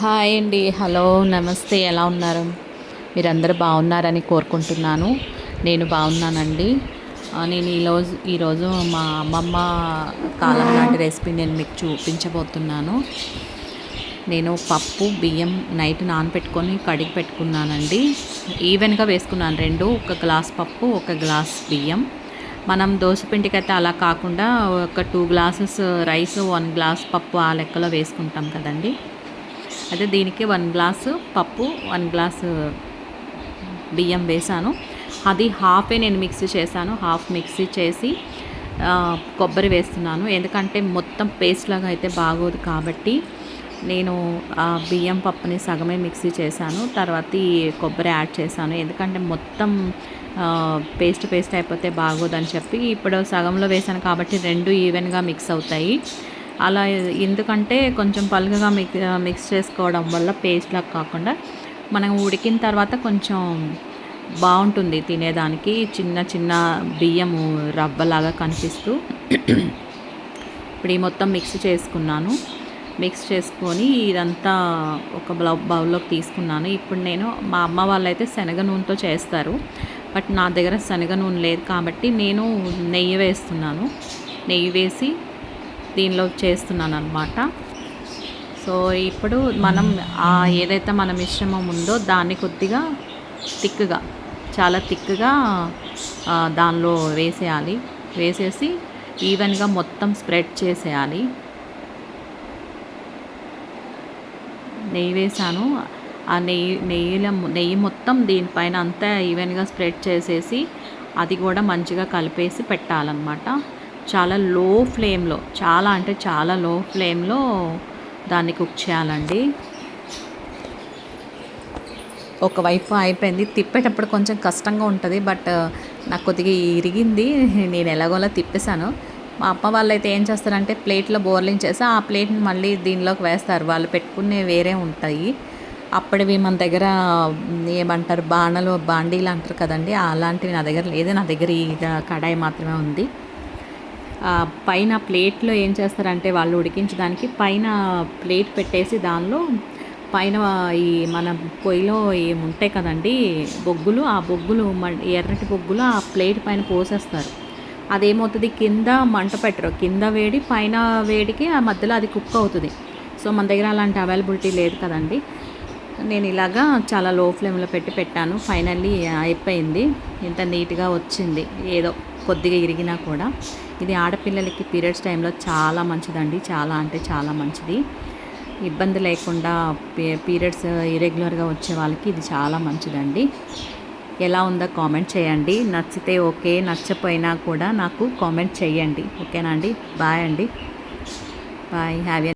Hi అండి. Hello, నమస్తే. ఎలా ఉన్నారు? మీరందరూ బాగున్నారని కోరుకుంటున్నాను. నేను బాగున్నానండి. నేను ఈరోజు మా అమ్మమ్మ కాలం నాటి రెసిపీ నేను మీకు చూపించబోతున్నాను. నేను పప్పు, బియ్యం నైట్ నానబెట్టుకొని కడిగి పెట్టుకున్నానండి. ఈవెన్‌గా వేసుకున్నాను 2. ఒక గ్లాస్ పప్పు, ఒక గ్లాస్ బియ్యం. మనం దోసపిండికైతే అలా కాకుండా ఒక 2 గ్లాసెస్ రైస్, 1 గ్లాస్ పప్పు ఆ లెక్కలో వేసుకుంటాం కదండీ! అయితే దీనికి 1 గ్లాసు పప్పు, 1 గ్లాసు బియ్యం వేసాను. అది హాఫే నేను మిక్సీ చేశాను. హాఫ్ మిక్సీ చేసి కొబ్బరి వేస్తున్నాను. ఎందుకంటే మొత్తం పేస్ట్ లాగా అయితే బాగోదు కాబట్టి నేను బియ్యం పప్పుని సగమే మిక్సీ చేశాను. తర్వాత ఈ కొబ్బరి యాడ్ చేశాను. ఎందుకంటే మొత్తం పేస్ట్ అయిపోతే బాగోదని చెప్పి ఇప్పుడు సగంలో వేసాను కాబట్టి 2 ఈవెన్‌గా మిక్స్ అవుతాయి. అలా ఎందుకంటే కొంచెం పలుచగా మిక్స్ చేసుకోవడం వల్ల పేస్ట్‌లాగా కాకుండా మనం ఉడికిన తర్వాత కొంచెం బాగుంటుంది తినేదానికి. చిన్న చిన్న బియ్యము రవ్వలాగా కనిపిస్తూ ఇప్పుడు ఈ మొత్తం మిక్స్ చేసుకున్నాను. మిక్స్ చేసుకొని ఇదంతా ఒక బౌల్లోకి తీసుకున్నాను. ఇప్పుడు నేను మా అమ్మ వాళ్ళైతే శనగ నూనెతో చేస్తారు. బట్ నా దగ్గర శనగ నూనె లేదు కాబట్టి నేను నెయ్యి వేస్తున్నాను. నెయ్యి వేసి దీనిలో చేస్తున్నాను అనమాట. సో ఇప్పుడు మనం ఏదైతే మన మిశ్రమం ఉందో దాన్ని కొద్దిగా థిక్గా, చాలా థిక్గా దానిలో వేసేయాలి. వేసేసి ఈవెన్గా మొత్తం స్ప్రెడ్ చేసేయాలి. నెయ్యి వేసాను. ఆ నెయ్యి మొత్తం దీనిపైన అంతా ఈవెన్గా స్ప్రెడ్ చేసేసి అది కూడా మంచిగా కలిపేసి పెట్టాలన్నమాట. చాలా లో ఫ్లేమ్లో, చాలా అంటే చాలా లో ఫ్లేమ్లో దాన్ని కుక్ చేయాలండి. ఒకవైపు అయిపోయింది. తిప్పేటప్పుడు కొంచెం కష్టంగా ఉంటుంది. బట్ నాకు కొద్దిగా ఇరిగింది. నేను ఎలాగోలా తిప్పేశాను. మా అమ్మ వాళ్ళు అయితే ఏం చేస్తారంటే ప్లేట్లో బోర్లించేసి ఆ ప్లేట్ని మళ్ళీ దీనిలోకి వేస్తారు. వాళ్ళు పెట్టుకునే వేరే ఉంటాయి. అప్పటివి మన దగ్గర ఏమంటారు, బాండీలు అంటారు కదండి, అలాంటివి నా దగ్గర లేదు. నా దగ్గర ఈ కడాయి మాత్రమే ఉంది. పైన ప్లేట్లో ఏం చేస్తారంటే వాళ్ళు ఉడికించడానికి పైన ప్లేట్ పెట్టేసి దానిలో పైన ఈ మన పొయ్యిలో ఏముంటాయి కదండి బొగ్గులు, ఆ బొగ్గులు ఎర్రటి బొగ్గులు ఆ ప్లేట్ పైన పోసేస్తారు. అదేమవుతుంది, కింద మంట పెట్టరు. కింద వేడి, పైన వేడికి ఆ మధ్యలో అది కుక్ అవుతుంది. సో మన దగ్గర అలాంటి అవైలబిలిటీ లేదు కదండి. నేను ఇలాగా చాలా లో ఫ్లేమ్లో పెట్టాను. ఫైనల్లీ అయిపోయింది. ఇంత నీట్గా వచ్చింది. ఏదో కొద్దిగా ఇరిగినా కూడా. ఇది ఆడపిల్లలకి పీరియడ్స్ టైంలో చాలా మంచిదండి. చాలా అంటే చాలా మంచిది. ఇబ్బంది లేకుండా పీరియడ్స్ ఇరెగ్యులర్గా వచ్చే వాళ్ళకి ఇది చాలా మంచిదండి. ఎలా ఉందో కామెంట్ చేయండి. నచ్చితే ఓకే, నచ్చపోయినా కూడా నాకు కామెంట్ చేయండి. ఓకేనా అండి? బాయ్ అండి. బాయ్. హ్యావ్